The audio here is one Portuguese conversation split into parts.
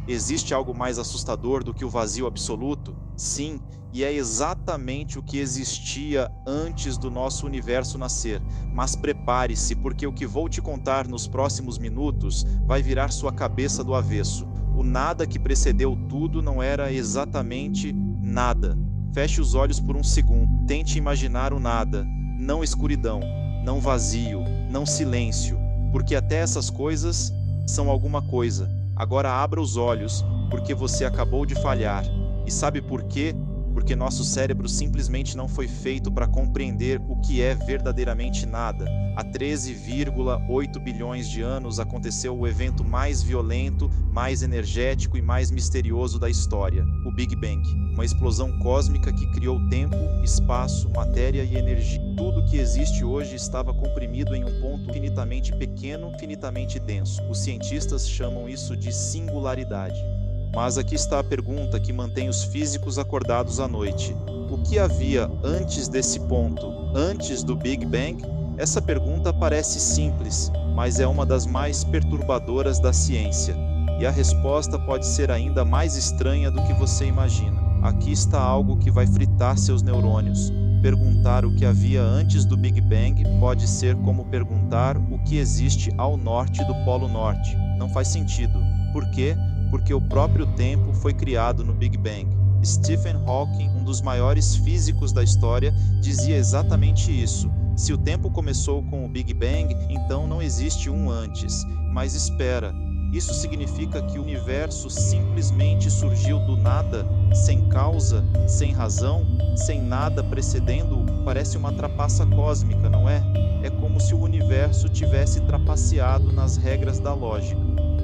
Existe algo mais assustador do que o vazio absoluto? Sim, e é exatamente o que existia antes do nosso universo nascer. Mas prepare-se, porque o que vou te contar nos próximos minutos vai virar sua cabeça do avesso. O nada que precedeu tudo não era exatamente nada. Feche os olhos por um segundo. Tente imaginar o nada. Não escuridão, não vazio, não silêncio, porque até essas coisas são alguma coisa. Agora abra os olhos, porque você acabou de falhar. E sabe por quê? Porque nosso cérebro simplesmente não foi feito para compreender o que é verdadeiramente nada. Há 13,8 bilhões de anos aconteceu o evento mais violento, mais energético e mais misterioso da história, o Big Bang. Uma explosão cósmica que criou tempo, espaço, matéria e energia. Tudo que existe hoje estava comprimido em um ponto infinitamente pequeno, infinitamente denso. Os cientistas chamam isso de singularidade. Mas aqui está a pergunta que mantém os físicos acordados à noite. O que havia antes desse ponto, antes do Big Bang? Essa pergunta parece simples, mas é uma das mais perturbadoras da ciência. E a resposta pode ser ainda mais estranha do que você imagina. Aqui está algo que vai fritar seus neurônios. Perguntar o que havia antes do Big Bang pode ser como perguntar o que existe ao norte do Polo Norte. Não faz sentido. Por quê? Porque o próprio tempo foi criado no Big Bang. Stephen Hawking, um dos maiores físicos da história, dizia exatamente isso. Se o tempo começou com o Big Bang, então não existe um antes. Mas espera, isso significa que o universo simplesmente surgiu do nada, sem causa, sem razão, sem nada precedendo-o? Parece uma trapaça cósmica, não é? É como se o universo tivesse trapaceado nas regras da lógica.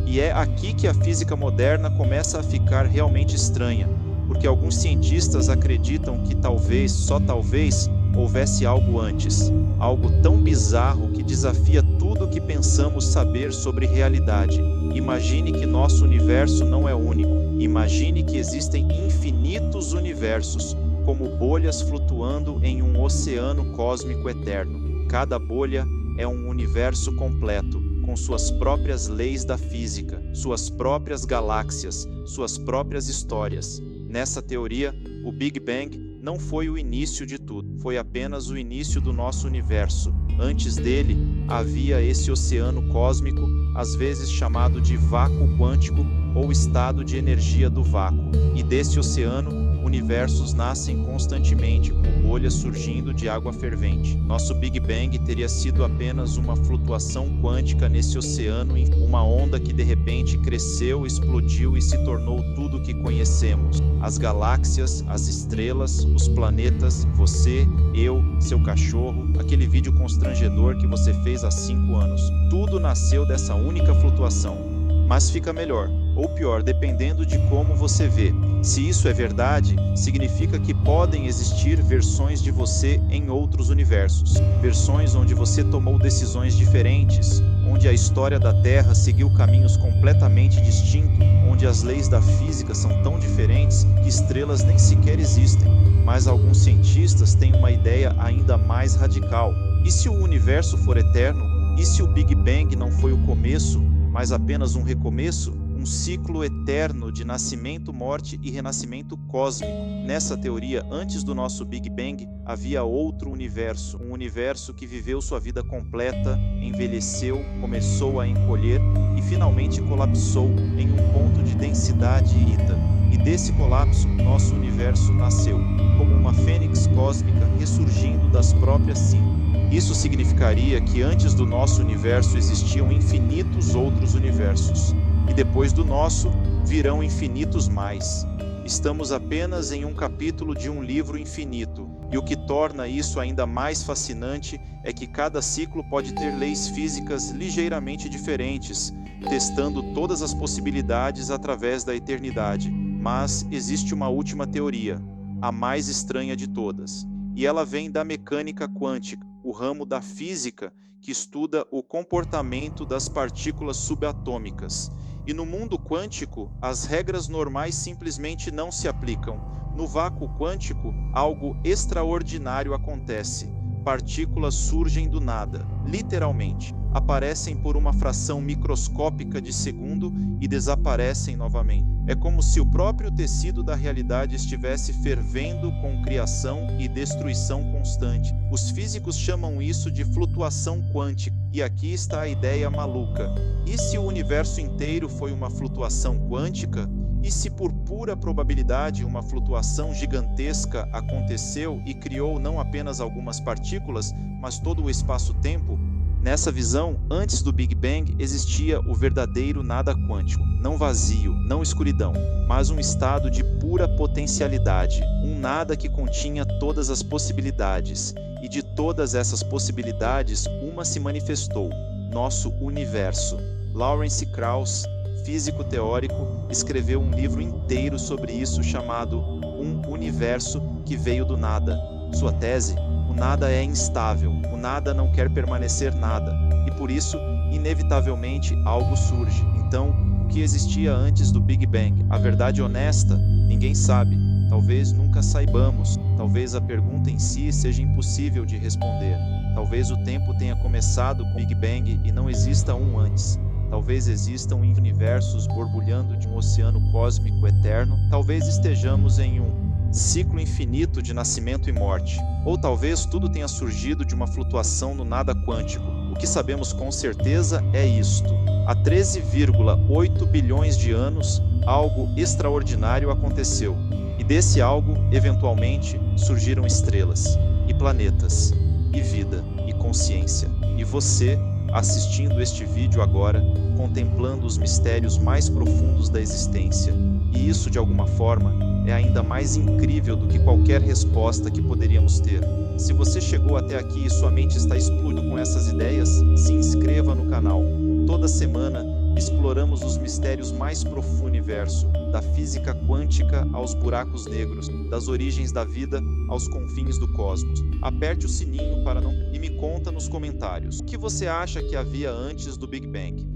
E é aqui que a física moderna começa a ficar realmente estranha, porque alguns cientistas acreditam que talvez, só talvez, houvesse algo antes, algo tão bizarro que desafia tudo o que pensamos saber sobre realidade. Imagine que nosso universo não é único. Imagine que existem infinitos universos, como bolhas flutuando em um oceano cósmico eterno. Cada bolha é um universo completo, com suas próprias leis da física, suas próprias galáxias, suas próprias histórias. Nessa teoria, o Big Bang não foi o início de tudo, foi apenas o início do nosso universo. Antes dele, havia esse oceano cósmico, às vezes chamado de vácuo quântico ou estado de energia do vácuo. E desse oceano, universos nascem constantemente, como bolhas surgindo de água fervente. Nosso Big Bang teria sido apenas uma flutuação quântica nesse oceano, uma onda que de repente cresceu, explodiu e se tornou tudo o que conhecemos. As galáxias, as estrelas, os planetas, você, eu, seu cachorro, aquele vídeo constrangedor que você fez há 5 anos. Tudo nasceu dessa única flutuação. Mas fica melhor, ou pior, dependendo de como você vê. Se isso é verdade, significa que podem existir versões de você em outros universos. Versões onde você tomou decisões diferentes, onde a história da Terra seguiu caminhos completamente distintos, onde as leis da física são tão diferentes que estrelas nem sequer existem. Mas alguns cientistas têm uma ideia ainda mais radical. E se o universo for eterno? E se o Big Bang não foi o começo, mas apenas um recomeço? Um ciclo eterno de nascimento, morte e renascimento cósmico. Nessa teoria, antes do nosso Big Bang, havia outro universo, um universo que viveu sua vida completa, envelheceu, começou a encolher e finalmente colapsou em um ponto de densidade ita. E desse colapso, nosso universo nasceu, como uma fênix cósmica ressurgindo das próprias cinzas. Isso significaria que antes do nosso universo existiam infinitos outros universos. E depois do nosso, virão infinitos mais. Estamos apenas em um capítulo de um livro infinito. E o que torna isso ainda mais fascinante é que cada ciclo pode ter leis físicas ligeiramente diferentes, testando todas as possibilidades através da eternidade. Mas existe uma última teoria, a mais estranha de todas. E ela vem da mecânica quântica, o ramo da física que estuda o comportamento das partículas subatômicas. E no mundo quântico, as regras normais simplesmente não se aplicam. No vácuo quântico, algo extraordinário acontece. Partículas surgem do nada. literalmente, aparecem por uma fração microscópica de segundo e desaparecem novamente. É como se o próprio tecido da realidade estivesse fervendo com criação e destruição constante. Os físicos chamam isso de flutuação quântica. E aqui está a ideia maluca. E se o universo inteiro foi uma flutuação quântica? E se por pura probabilidade uma flutuação gigantesca aconteceu e criou não apenas algumas partículas, mas todo o espaço-tempo? Nessa visão, antes do Big Bang existia o verdadeiro nada quântico, não vazio, não escuridão, mas um estado de pura potencialidade, um nada que continha todas as possibilidades, e de todas essas possibilidades, uma se manifestou, nosso universo. Lawrence Krauss, físico teórico, escreveu um livro inteiro sobre isso chamado Um Universo que Veio do Nada. Sua tese: o nada é instável, o nada não quer permanecer nada, e por isso, inevitavelmente, algo surge. Então, o que existia antes do Big Bang? A verdade honesta? Ninguém sabe. Talvez nunca saibamos. Talvez a pergunta em si seja impossível de responder. Talvez o tempo tenha começado com o Big Bang e não exista um antes. Talvez existam universos borbulhando de um oceano cósmico eterno. Talvez estejamos em um ciclo infinito de nascimento e morte. Ou talvez tudo tenha surgido de uma flutuação no nada quântico. O que sabemos com certeza é isto: há 13,8 bilhões de anos, algo extraordinário aconteceu. E desse algo, eventualmente, surgiram estrelas, e planetas, e vida, e consciência. E você, assistindo este vídeo agora, contemplando os mistérios mais profundos da existência. E isso, de alguma forma, é ainda mais incrível do que qualquer resposta que poderíamos ter. Se você chegou até aqui e sua mente está explodindo com essas ideias, se inscreva no canal. Toda semana, exploramos os mistérios mais profundos do universo, da física quântica aos buracos negros, das origens da vida aos confins do cosmos. Aperte o sininho para não... E me conta nos comentários, o que você acha que havia antes do Big Bang?